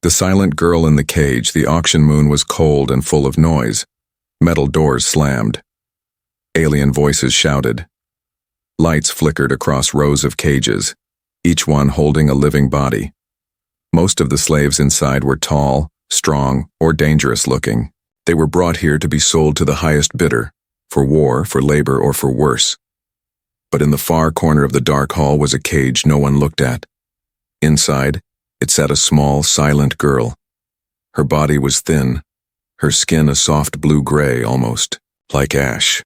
The silent girl in the cage, the auction moon was cold and full of noise. Metal doors slammed. Alien voices shouted. Lights flickered across rows of cages, each one holding a living body. Most of the slaves inside were tall, strong, or dangerous looking. They were brought here to be sold to the highest bidder, for war, for labor, or for worse. But in the far corner of the dark hall was a cage no one looked at. Inside, it sat a small, silent girl. Her body was thin, her skin a soft blue-gray almost, like ash.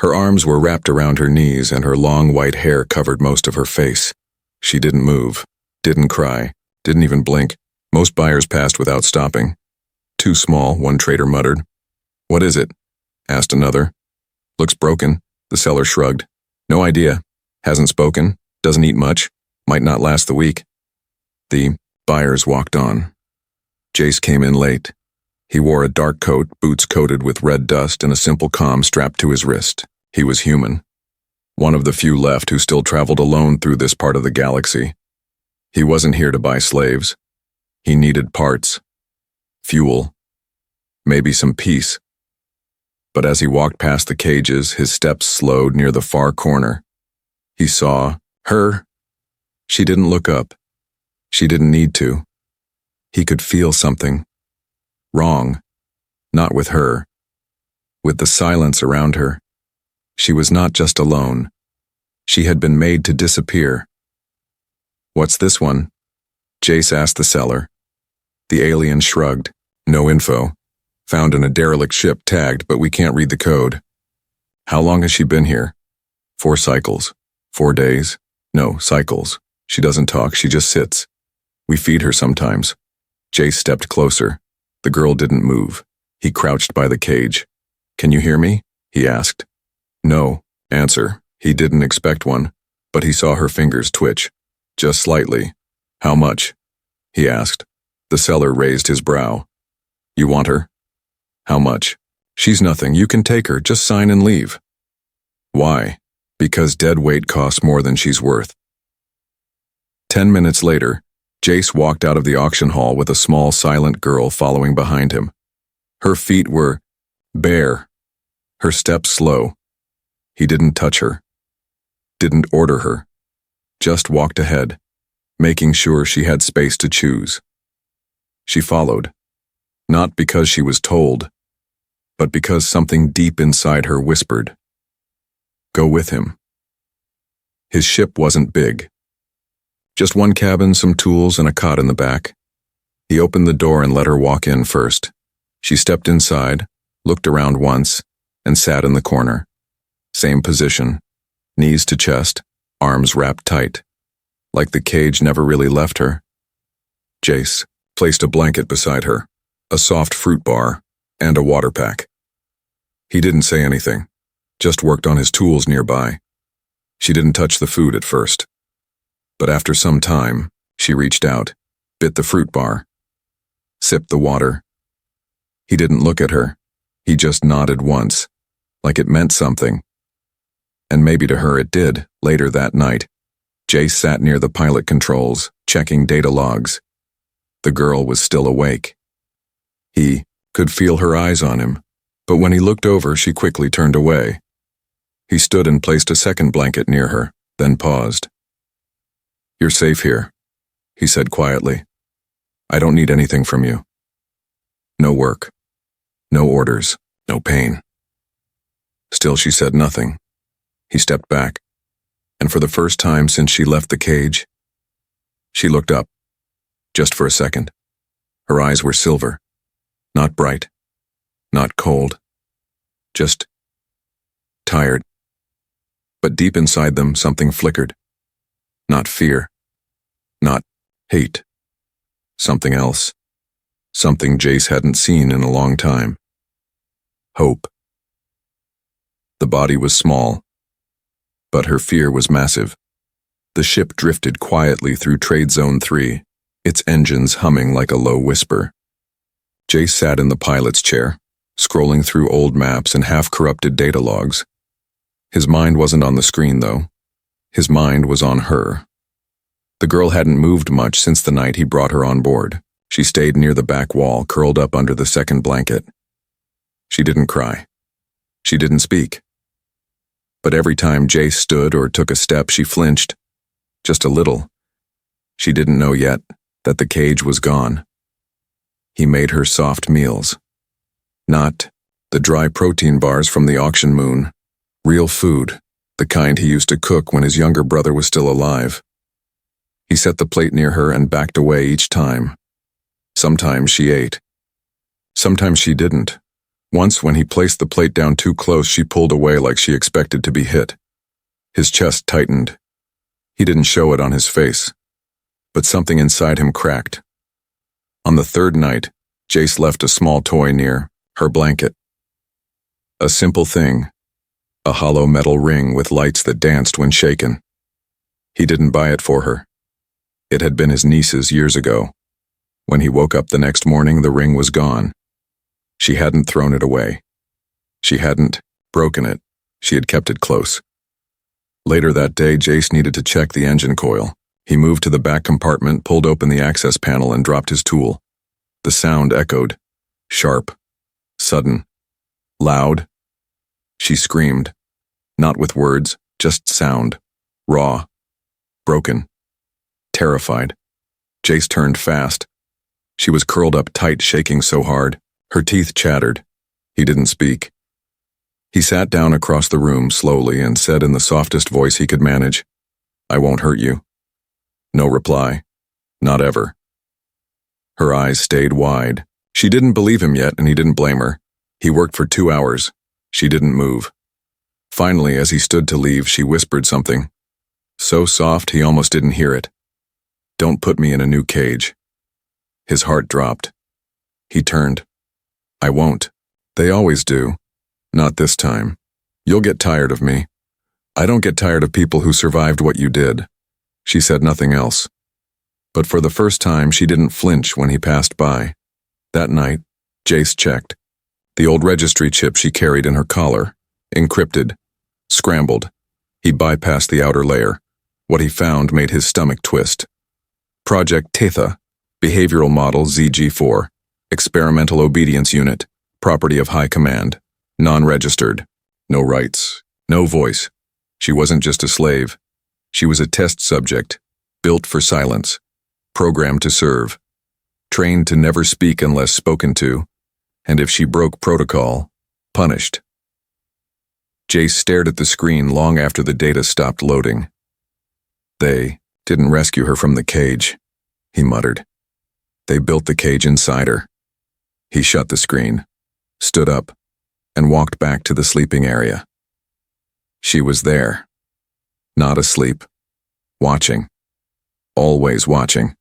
Her arms were wrapped around her knees and her long white hair covered most of her face. She didn't move, didn't cry, didn't even blink. Most buyers passed without stopping. Too small, one trader muttered. What is it? Asked another. Looks broken, the seller shrugged. No idea. Hasn't spoken, doesn't eat much, might not last the week. The buyers walked on. Jace came in late. He wore a dark coat, boots coated with red dust, and a simple comm strapped to his wrist. He was human. One of the few left who still traveled alone through this part of the galaxy. He wasn't here to buy slaves. He needed parts, fuel, maybe some peace. But as he walked past the cages, his steps slowed near the far corner. He saw her. She didn't look up. She didn't need to. He could feel something. Wrong. Not with her. With the silence around her. She was not just alone. She had been made to disappear. What's this one? Jace asked the seller. The alien shrugged. No info. Found in a derelict ship tagged, but we can't read the code. How long has she been here? 4 cycles. 4 days? No, cycles. She doesn't talk, she just sits. We feed her sometimes. Jace stepped closer. The girl didn't move. He crouched by the cage. Can you hear me? He asked. No. Answer. He didn't expect one, but he saw her fingers twitch. Just slightly. How much? He asked. The seller raised his brow. You want her? How much? She's nothing. You can take her. Just sign and leave. Why? Because dead weight costs more than she's worth. 10 minutes later, Jace walked out of the auction hall with a small, silent girl following behind him. Her feet were bare, her steps slow. He didn't touch her, didn't order her, just walked ahead, making sure she had space to choose. She followed, not because she was told, but because something deep inside her whispered. Go with him. His ship wasn't big. Just one cabin, some tools, and a cot in the back. He opened the door and let her walk in first. She stepped inside, looked around once, and sat in the corner. Same position, knees to chest, arms wrapped tight, like the cage never really left her. Jace placed a blanket beside her, a soft fruit bar, and a water pack. He didn't say anything, just worked on his tools nearby. She didn't touch the food at first. But after some time, she reached out, bit the fruit bar, sipped the water. He didn't look at her. He just nodded once, like it meant something. And maybe to her it did. Later that night, Jace sat near the pilot controls, checking data logs. The girl was still awake. He could feel her eyes on him, but when he looked over, she quickly turned away. He stood and placed a second blanket near her, then paused. You're safe here, he said quietly. I don't need anything from you. No work, no orders, no pain. Still she said nothing. He stepped back, and for the first time since she left the cage, she looked up, just for a second. Her eyes were silver, not bright, not cold, just tired. But deep inside them something flickered. Not fear, not hate. Something else. Something Jace hadn't seen in a long time. Hope. The body was small, but her fear was massive. The ship drifted quietly through Trade Zone 3, its engines humming like a low whisper. Jace sat in the pilot's chair, scrolling through old maps and half-corrupted data logs. His mind wasn't on the screen, though. His mind was on her. The girl hadn't moved much since the night he brought her on board. She stayed near the back wall, curled up under the second blanket. She didn't cry. She didn't speak. But every time Jace stood or took a step, she flinched. Just a little. She didn't know yet that the cage was gone. He made her soft meals. Not the dry protein bars from the auction moon. Real food, the kind he used to cook when his younger brother was still alive. He set the plate near her and backed away each time. Sometimes she ate. Sometimes she didn't. Once, when he placed the plate down too close, she pulled away like she expected to be hit. His chest tightened. He didn't show it on his face, but something inside him cracked. On the third night, Jace left a small toy near her blanket. A simple thing, a hollow metal ring with lights that danced when shaken. He didn't buy it for her. It had been his niece's years ago. When he woke up the next morning, the ring was gone. She hadn't thrown it away. She hadn't broken it. She had kept it close. Later that day, Jace needed to check the engine coil. He moved to the back compartment, pulled open the access panel, and dropped his tool. The sound echoed. Sharp. Sudden. Loud. She screamed. Not with words, just sound. Raw. Broken. Terrified. Jace turned fast. She was curled up tight, shaking so hard. Her teeth chattered. He didn't speak. He sat down across the room slowly and said in the softest voice he could manage, "I won't hurt you." No reply. Not ever. Her eyes stayed wide. She didn't believe him yet, and he didn't blame her. He worked for 2 hours. She didn't move. Finally, as he stood to leave, she whispered something. So soft he almost didn't hear it. "Don't put me in a new cage." His heart dropped. He turned. "I won't. They always do. Not this time. You'll get tired of me. I don't get tired of people who survived what you did." She said nothing else. But for the first time, she didn't flinch when he passed by. That night, Jace checked. The old registry chip she carried in her collar. Encrypted. Scrambled. He bypassed the outer layer. What he found made his stomach twist. Project Tetha. Behavioral Model ZG4. Experimental Obedience Unit. Property of High Command. Non-registered. No rights. No voice. She wasn't just a slave. She was a test subject. Built for silence. Programmed to serve. Trained to never speak unless spoken to. And if she broke protocol, punished. Jace stared at the screen long after the data stopped loading. "They didn't rescue her from the cage," he muttered. "They built the cage inside her." He shut the screen, stood up, and walked back to the sleeping area. She was there. Not asleep. Watching. Always watching.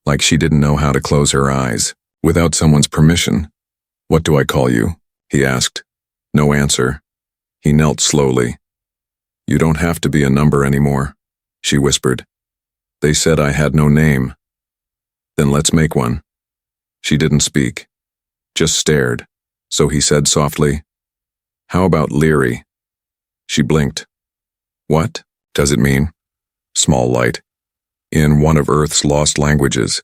Like she didn't know how to close her eyes, without someone's permission. "What do I call you?" he asked. No answer. He knelt slowly. "You don't have to be a number anymore," she whispered. "They said I had no name." "Then let's make one." She didn't speak, just stared, so he said softly, "How about Leary?" She blinked. "What does it mean?" Small light. "In one of Earth's lost languages."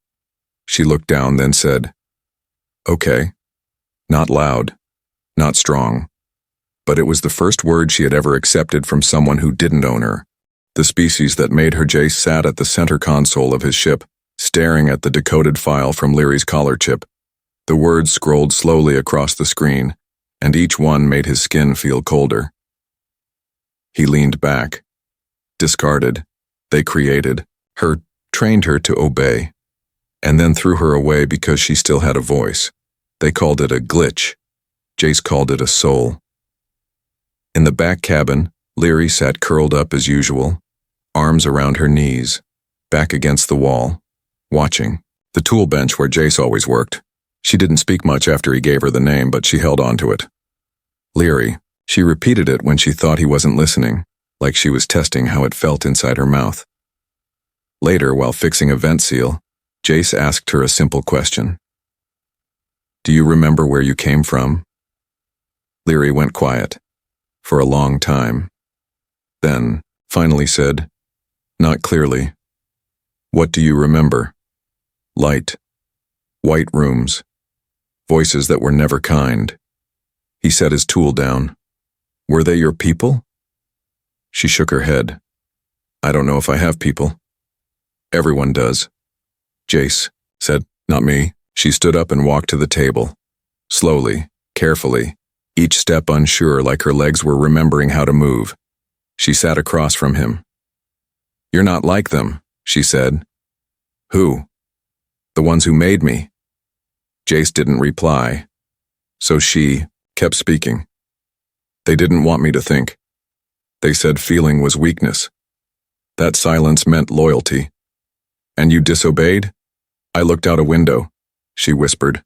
She looked down, then said, "Okay." Not loud, not strong, but it was the first word she had ever accepted from someone who didn't own her. The species that made her. Jace sat at the center console of his ship, staring at the decoded file from Leary's collar chip. The words scrolled slowly across the screen, and each one made his skin feel colder. He leaned back. Discarded. They created her, trained her to obey, and then threw her away because she still had a voice. They called it a glitch. Jace called it a soul. In the back cabin, Leary sat curled up as usual, arms around her knees, back against the wall, watching. The tool bench where Jace always worked. She didn't speak much after he gave her the name, but she held on to it. Leary. She repeated it when she thought he wasn't listening, like she was testing how it felt inside her mouth. Later, while fixing a vent seal, Jace asked her a simple question. "Do you remember where you came from?" Leary went quiet, for a long time. Then, finally said, not clearly, "What do you remember?" "Light." White rooms. Voices that were never kind. He set his tool down. Were they your people? She shook her head. I don't know if I have people. Everyone does. Jace said, not me. She stood up and walked to the table. Slowly, carefully, each step unsure, like her legs were remembering how to move. She sat across from him. You're not like them, she said. Who? The ones who made me. Jace didn't reply, so she kept speaking. They didn't want me to think. They said feeling was weakness. That silence meant loyalty. And you disobeyed? I looked out a window, she whispered.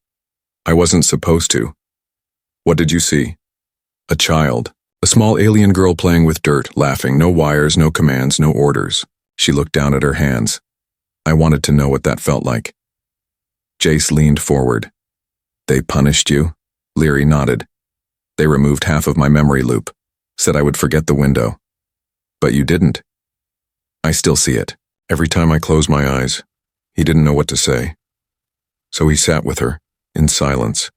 I wasn't supposed to. What did you see? A child, a small alien girl playing with dirt, laughing, no wires, no commands, no orders. She looked down at her hands. I wanted to know what that felt like. Jace leaned forward. They punished you? Leary nodded. They removed half of my memory loop, said I would forget the window. But you didn't. I still see it. Every time I close my eyes. He didn't know what to say. So he sat with her, in silence.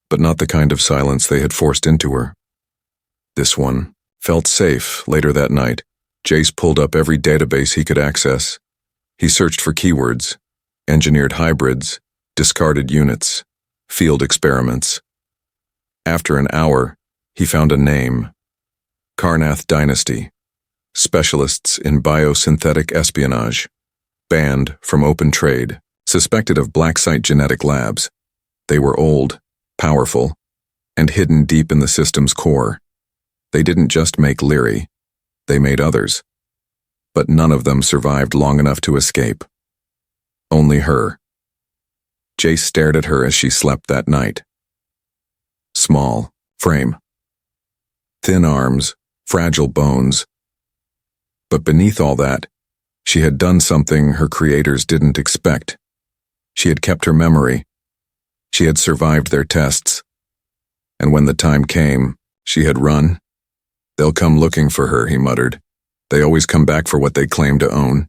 But not the kind of silence they had forced into her. This one felt safe. Later that night, Jace pulled up every database he could access. He searched for keywords, engineered hybrids, discarded units, field experiments. After an hour, he found a name. Carnath Dynasty. Specialists in biosynthetic espionage. Banned from open trade. Suspected of black site genetic labs. They were old, powerful, and hidden deep in the system's core. They didn't just make Leary. They made others. But none of them survived long enough to escape. Only her. Jace stared at her as she slept that night. Small frame. Thin arms, fragile bones. But beneath all that, she had done something her creators didn't expect. She had kept her memory. She had survived their tests. And when the time came, she had run. They'll come looking for her, he muttered. They always come back for what they claim to own.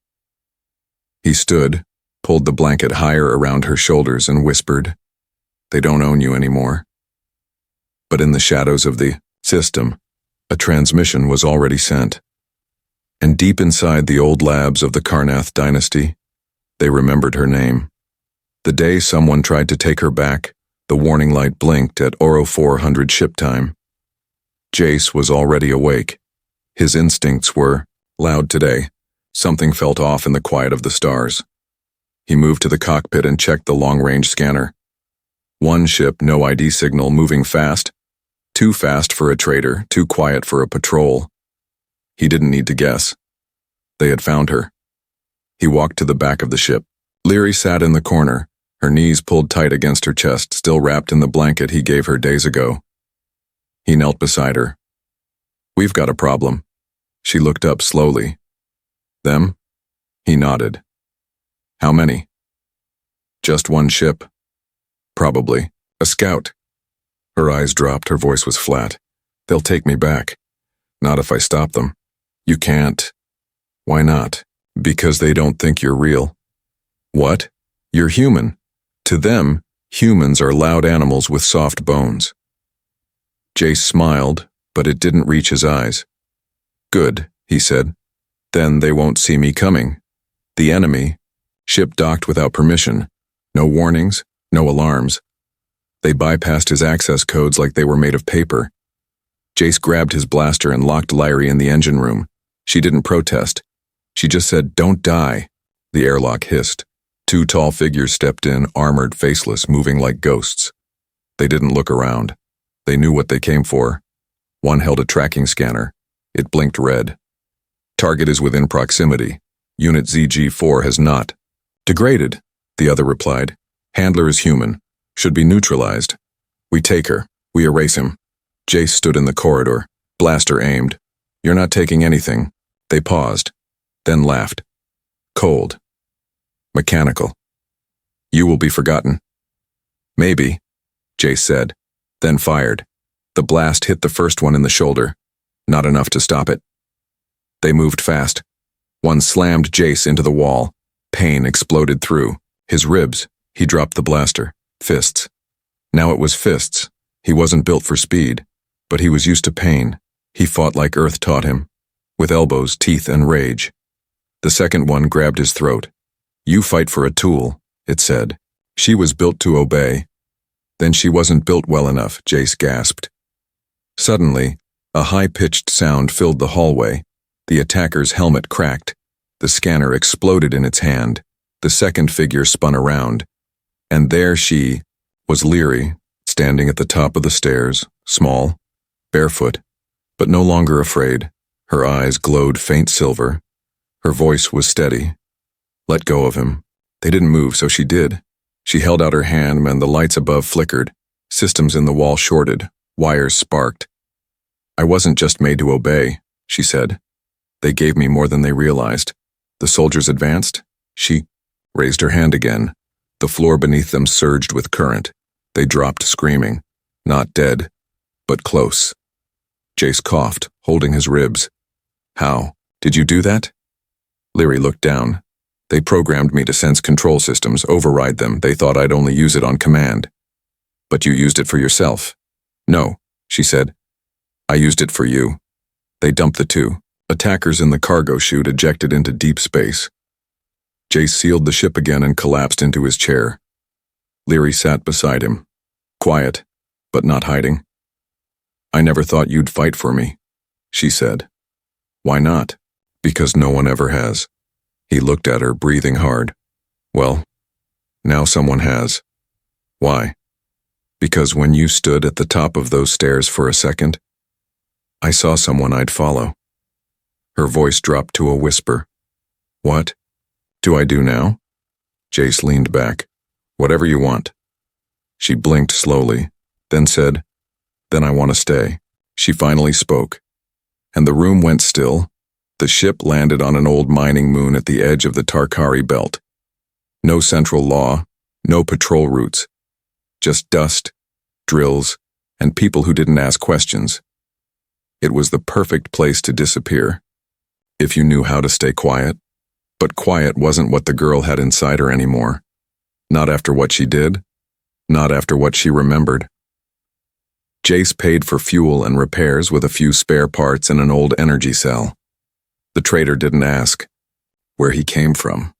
He stood, pulled the blanket higher around her shoulders and whispered, They don't own you anymore. But in the shadows of the system, a transmission was already sent. And deep inside the old labs of the Carnath Dynasty, they remembered her name. The day someone tried to take her back, the warning light blinked at Oro 400 ship time. Jace was already awake. His instincts were loud today. Something felt off in the quiet of the stars. He moved to the cockpit and checked the long-range scanner. One ship, no ID signal, moving fast. Too fast for a trader, too quiet for a patrol. He didn't need to guess. They had found her. He walked to the back of the ship. Leary sat in the corner, her knees pulled tight against her chest, still wrapped in the blanket he gave her days ago. He knelt beside her. We've got a problem. She looked up slowly. Them? He nodded. How many? Just one ship. Probably. A scout. Her eyes dropped, her voice was flat. They'll take me back. Not if I stop them. You can't. Why not? Because they don't think you're real. What? You're human. To them, humans are loud animals with soft bones. Jace smiled, but it didn't reach his eyes. Good, he said. Then they won't see me coming. The enemy. Ship docked without permission. No warnings, no alarms. They bypassed his access codes like they were made of paper. Jace grabbed his blaster and locked Lyrie in the engine room. She didn't protest. She just said, "Don't die." The airlock hissed. Two tall figures stepped in, armored, faceless, moving like ghosts. They didn't look around. They knew what they came for. One held a tracking scanner. It blinked red. Target is within proximity. Unit ZG-4 has not. Degraded, the other replied. Handler is human. Should be neutralized. We take her. We erase him. Jace stood in the corridor. Blaster aimed. You're not taking anything. They paused. Then laughed. Cold. Mechanical. You will be forgotten. Maybe, Jace said, then fired. The blast hit the first one in the shoulder. Not enough to stop it. They moved fast. One slammed Jace into the wall. Pain exploded through his ribs. He dropped the blaster. Fists. Now it was fists. He wasn't built for speed, but he was used to pain. He fought like Earth taught him, with elbows, teeth, and rage. The second one grabbed his throat. "You fight for a tool," it said. She was built to obey. Then she wasn't built well enough, Jace gasped. Suddenly, a high-pitched sound filled the hallway. The attacker's helmet cracked. The scanner exploded in its hand. The second figure spun around. And there she was, Leary, standing at the top of the stairs, small, barefoot, but no longer afraid. Her eyes glowed faint silver. Her voice was steady. "Let go of him." They didn't move, so she did. She held out her hand and the lights above flickered. Systems in the wall shorted. Wires sparked. "I wasn't just made to obey," she said. "They gave me more than they realized." The soldiers advanced. She raised her hand again. The floor beneath them surged with current. They dropped screaming. Not dead, but close. Jace coughed, holding his ribs. "How? Did you do that?" Leary looked down. "They programmed me to sense control systems, override them. They thought I'd only use it on command." "But you used it for yourself." "No," she said. "I used it for you." They dumped the two. Attackers in the cargo chute ejected into deep space. Jace sealed the ship again and collapsed into his chair. Leary sat beside him. Quiet, but not hiding. "I never thought you'd fight for me," she said. "Why not?" "Because no one ever has." He looked at her, breathing hard. "Well, now someone has." "Why?" "Because when you stood at the top of those stairs for a second, I saw someone I'd follow." Her voice dropped to a whisper. "What do I do now?" Jace leaned back. "Whatever you want." She blinked slowly, then said, "Then I want to stay." She finally spoke, and the room went still. The ship landed on an old mining moon at the edge of the Tarkari belt. No central law, no patrol routes. Just dust, drills, and people who didn't ask questions. It was the perfect place to disappear, if you knew how to stay quiet. But quiet wasn't what the girl had inside her anymore. Not after what she did, not after what she remembered. Jace paid for fuel and repairs with a few spare parts and an old energy cell. The trader didn't ask where he came from,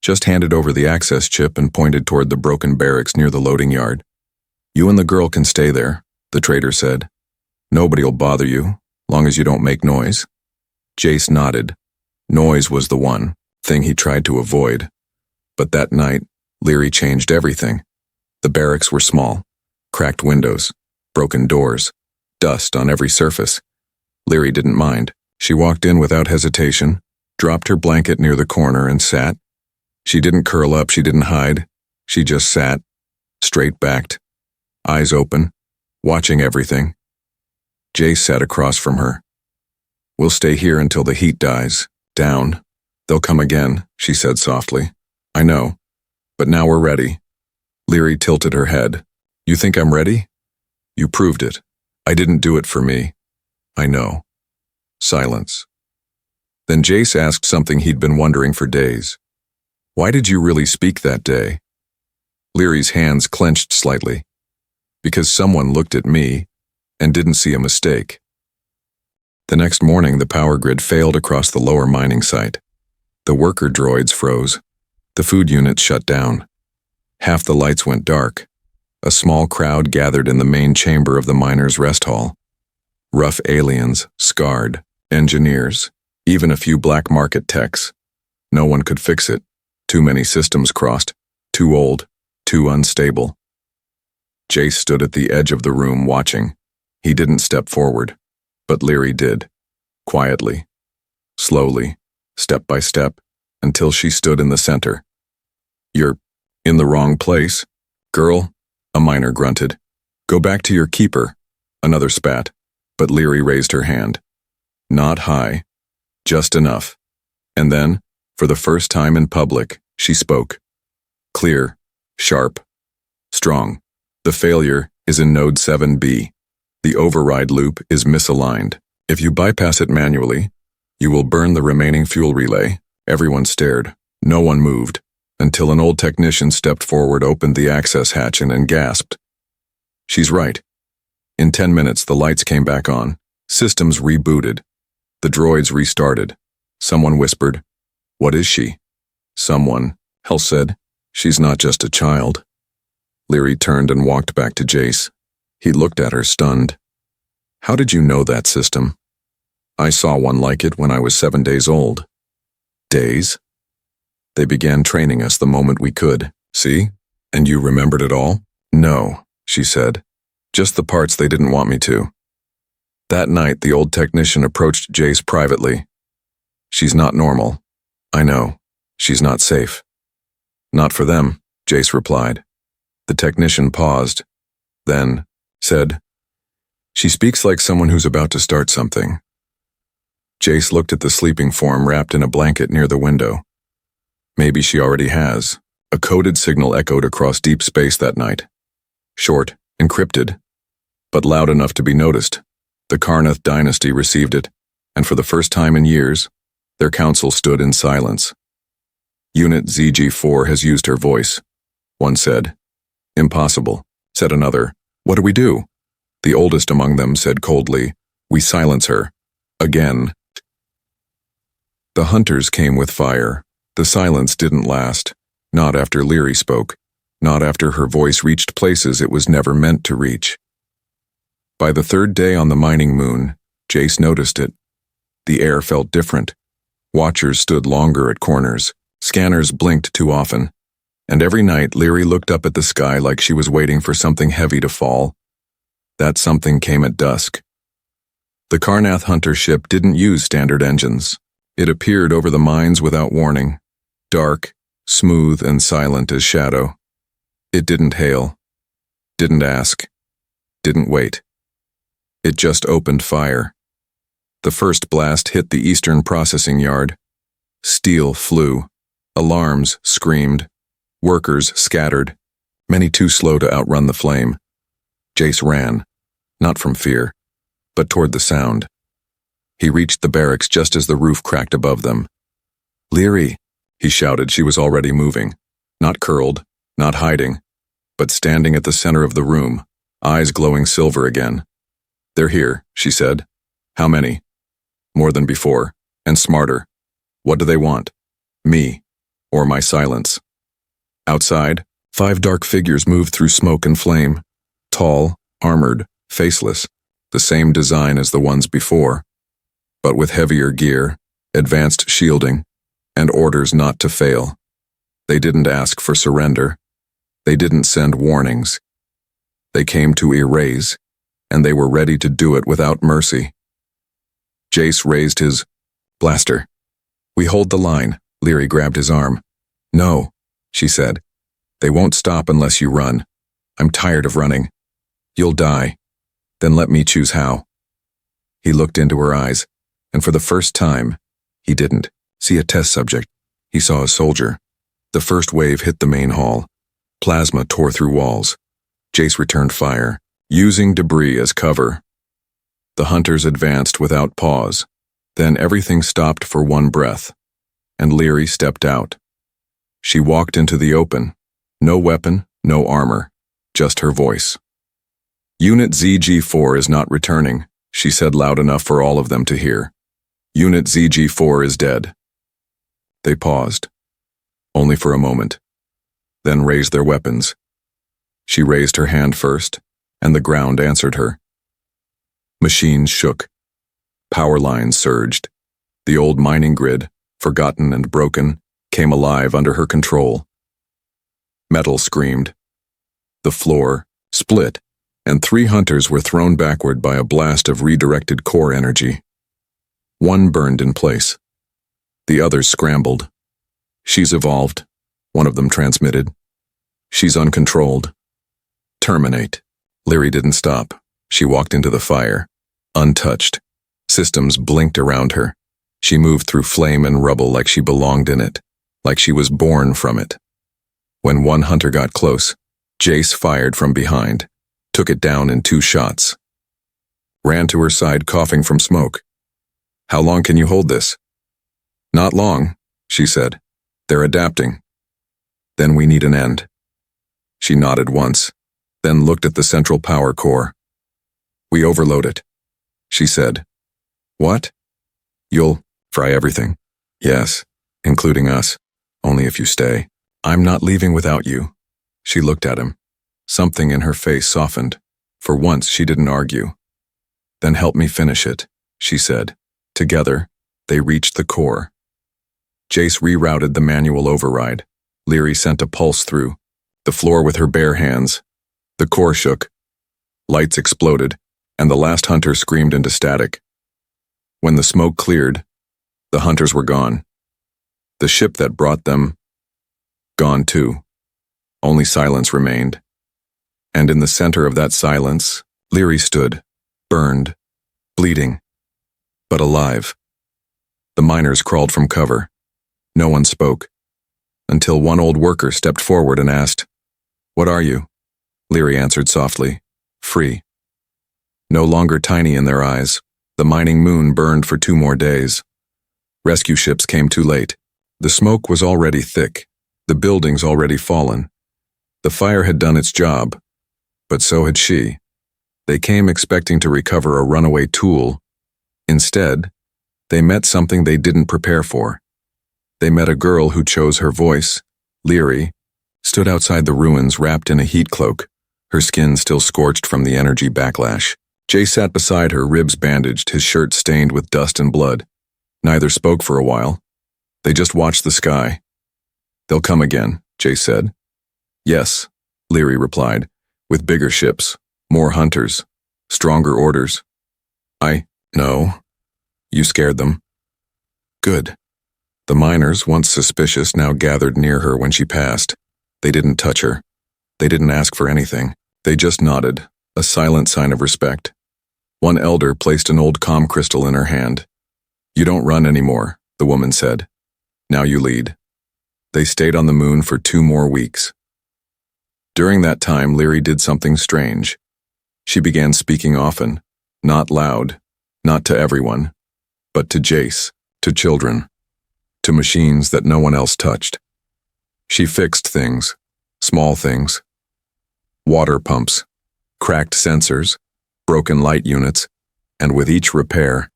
just handed over the access chip and pointed toward the broken barracks near the loading yard. "You and the girl can stay there," the trader said. "Nobody'll bother you, long as you don't make noise." Jace nodded. Noise was the one thing he tried to avoid. But that night, Leary changed everything. The barracks were small, cracked windows, broken doors, dust on every surface. Leary didn't mind. She walked in without hesitation, dropped her blanket near the corner and sat. She didn't curl up, she didn't hide. She just sat, straight-backed, eyes open, watching everything. Jace sat across from her. "We'll stay here until the heat dies. Down. They'll come again," she said softly. "I know. But now we're ready." Leary tilted her head. "You think I'm ready? You proved it. I didn't do it for me." "I know." Silence. Then Jace asked something he'd been wondering for days. "Why did you really speak that day?" Leary's hands clenched slightly. "Because someone looked at me and didn't see a mistake." The next morning, the power grid failed across the lower mining site. The worker droids froze. The food units shut down. Half the lights went dark. A small crowd gathered in the main chamber of the miners' rest hall. Rough aliens, scarred, engineers, even a few black market techs. No one could fix it. Too many systems crossed. Too old. Too unstable. Jace stood at the edge of the room watching. He didn't step forward, but Leary did. Quietly. Slowly. Step by step, until she stood in the center. "You're in the wrong place, girl," a miner grunted. "Go back to your keeper," another spat, but Leary raised her hand. Not high, just enough. And then, for the first time in public, she spoke. Clear, sharp, strong. "The failure is in node 7B. The override loop is misaligned. If you bypass it manually, you will burn the remaining fuel relay." Everyone stared. No one moved. until an old technician stepped forward, opened the access hatch, and gasped. She's right. In 10 minutes, the lights came back on. Systems rebooted. The droids restarted. Someone whispered, "What is she?" Someone, Hell said, "She's not just a child." Leary turned and walked back to Jace. He looked at her, stunned. "How did you know that system?" "I saw one like it when I was 7 days old." "Days?" "They began training us the moment we could. See? And you remembered it all?" "No," she said. "Just the parts they didn't want me to." That night, the old technician approached Jace privately. "She's not normal. I know. She's not safe." "Not for them," Jace replied. The technician paused, then said, "She speaks like someone who's about to start something." Jace looked at the sleeping form wrapped in a blanket near the window. Maybe she already has. A coded signal echoed across deep space that night. Short, encrypted, but loud enough to be noticed. The Karnath dynasty received it, and for the first time in years, their council stood in silence. "Unit ZG4 has used her voice," one said. "Impossible," said another. "What do we do?" The oldest among them said coldly, "We silence her. Again." The hunters came with fire. The silence didn't last. Not after Leary spoke. Not after her voice reached places it was never meant to reach. By the third day on the mining moon, Jace noticed it. The air felt different. Watchers stood longer at corners. Scanners blinked too often. And every night Leary looked up at the sky like she was waiting for something heavy to fall. That something came at dusk. The Karnath hunter ship didn't use standard engines. It appeared over the mines without warning. Dark, smooth, and silent as shadow. It didn't hail. Didn't ask. Didn't wait. It just opened fire. The first blast hit the eastern processing yard. Steel flew. Alarms screamed. Workers scattered, many too slow to outrun the flame. Jace ran, not from fear, but toward the sound. He reached the barracks just as the roof cracked above them. "Leary," he shouted. She was already moving, not curled, not hiding, but standing at the center of the room, eyes glowing silver again. "They're here," she said. "How many?" "More than before, and smarter." "What do they want?" "Me, or my silence." Outside, 5 dark figures moved through smoke and flame. Tall, armored, faceless, the same design as the ones before, but with heavier gear, advanced shielding, and orders not to fail. They didn't ask for surrender. They didn't send warnings. They came to erase, and they were ready to do it without mercy. Jace raised his blaster. "We hold the line." Leary grabbed his arm. "No," she said. "They won't stop unless you run. I'm tired of running. You'll die. Then let me choose how." He looked into her eyes, and for the first time, he didn't see a test subject. He saw a soldier. The first wave hit the main hall. Plasma tore through walls. Jace returned fire, using debris as cover. The hunters advanced without pause. Then everything stopped for one breath, and Leary stepped out. She walked into the open. No weapon, no armor, just her voice. "Unit ZG4 is not returning," she said loud enough for all of them to hear. "Unit ZG4 is dead." They paused, only for a moment, then raised their weapons. She raised her hand first, and the ground answered her. Machines shook. Power lines surged. The old mining grid, forgotten and broken, came alive under her control. Metal screamed. The floor split, and 3 hunters were thrown backward by a blast of redirected core energy. One burned in place. The others scrambled. "She's evolved," one of them transmitted. "She's uncontrolled. Terminate." Leary didn't stop. She walked into the fire, untouched. Systems blinked around her. She moved through flame and rubble like she belonged in it, like she was born from it. When one hunter got close, Jace fired from behind, took it down in 2 shots. Ran to her side, coughing from smoke. "How long can you hold this?" "Not long," she said. "They're adapting." Then we need an end. She nodded once, then looked at the central power core. We overload it, she said. What? You'll fry everything. Yes, including us. Only if you stay. I'm not leaving without you. She looked at him. Something in her face softened. For once, she didn't argue. Then help me finish it, she said. Together, they reached the core. Jace rerouted the manual override. Leary sent a pulse through the floor with her bare hands. The core shook. Lights exploded, and the last hunter screamed into static. When the smoke cleared, the hunters were gone. The ship that brought them, gone too. Only silence remained. And in the center of that silence, Leary stood, burned, bleeding, but alive. The miners crawled from cover. No one spoke, until one old worker stepped forward and asked, "What are you?" Leary answered softly, "Free." No longer tiny in their eyes, the mining moon burned for 2 more days. Rescue ships came too late. The smoke was already thick, the buildings already fallen. The fire had done its job, but so had she. They came expecting to recover a runaway tool. Instead, they met something they didn't prepare for. They met a girl who chose her voice. Leary stood outside the ruins wrapped in a heat cloak, her skin still scorched from the energy backlash. Jay sat beside her, ribs bandaged, his shirt stained with dust and blood. Neither spoke for a while. They just watched the sky. They'll come again, Jay said. Yes, Leary replied, with bigger ships, more hunters, stronger orders. I know. You scared them. Good. The miners, once suspicious, now gathered near her when she passed. They didn't touch her. They didn't ask for anything. They just nodded, a silent sign of respect. One elder placed an old comm crystal in her hand. You don't run anymore, the woman said. Now you lead. They stayed on the moon for 2 more weeks. During that time, Leary did something strange. She began speaking often, not loud, not to everyone, but to Jace, to children, to machines that no one else touched. She fixed things, small things. Water pumps, cracked sensors, broken light units, and with each repair,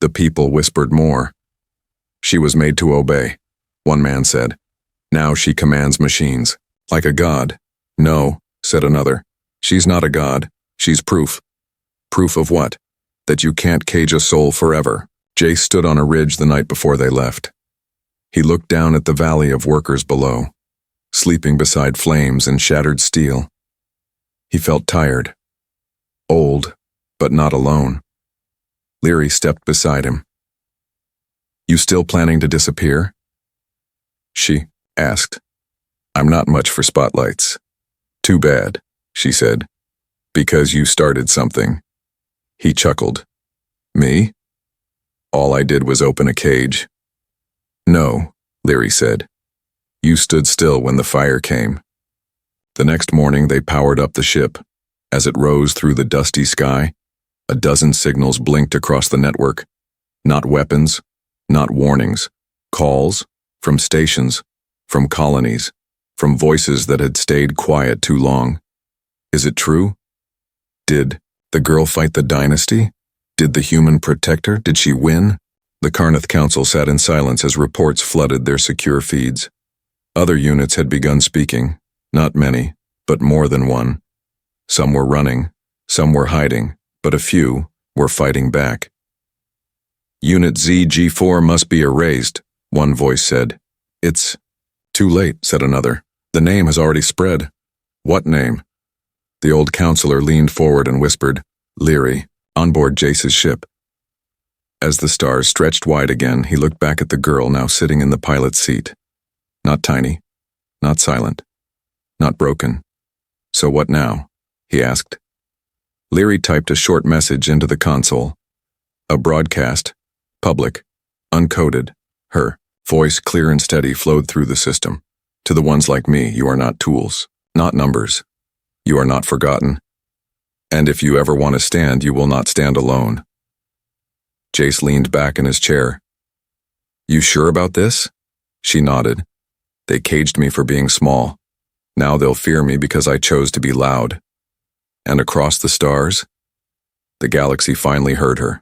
the people whispered more. She was made to obey, one man said. Now she commands machines, like a god. No, said another. She's not a god. She's proof. Proof of what? That you can't cage a soul forever. Jace stood on a ridge the night before they left. He looked down at the valley of workers below, sleeping beside flames and shattered steel. He felt tired, old, but not alone. Leary stepped beside him. You still planning to disappear? She asked. I'm not much for spotlights. Too bad, she said. Because you started something. He chuckled. Me? All I did was open a cage. No, Leary said. You stood still when the fire came. The next morning they powered up the ship. As it rose through the dusty sky, a dozen signals blinked across the network. Not weapons, not warnings. Calls from stations, from colonies, from voices that had stayed quiet too long. Is it true? Did the girl fight the dynasty? Did the human protect her? Did she win? The Karnath Council sat in silence as reports flooded their secure feeds. Other units had begun speaking, not many, but more than one. Some were running, some were hiding, but a few were fighting back. Unit ZG4 must be erased, one voice said. It's too late, said another. The name has already spread. What name? The old counselor leaned forward and whispered, Leary, on board Jace's ship. As the stars stretched wide again, he looked back at the girl now sitting in the pilot's seat. Not tiny, not silent, not broken. So what now? He asked. Leary typed a short message into the console. A broadcast, public, uncoded. Her voice, clear and steady, flowed through the system. To the ones like me, you are not tools, not numbers. You are not forgotten. And if you ever want to stand, you will not stand alone. Jace leaned back in his chair. You sure about this? She nodded. They caged me for being small. Now they'll fear me because I chose to be loud. And across the stars, the galaxy finally heard her.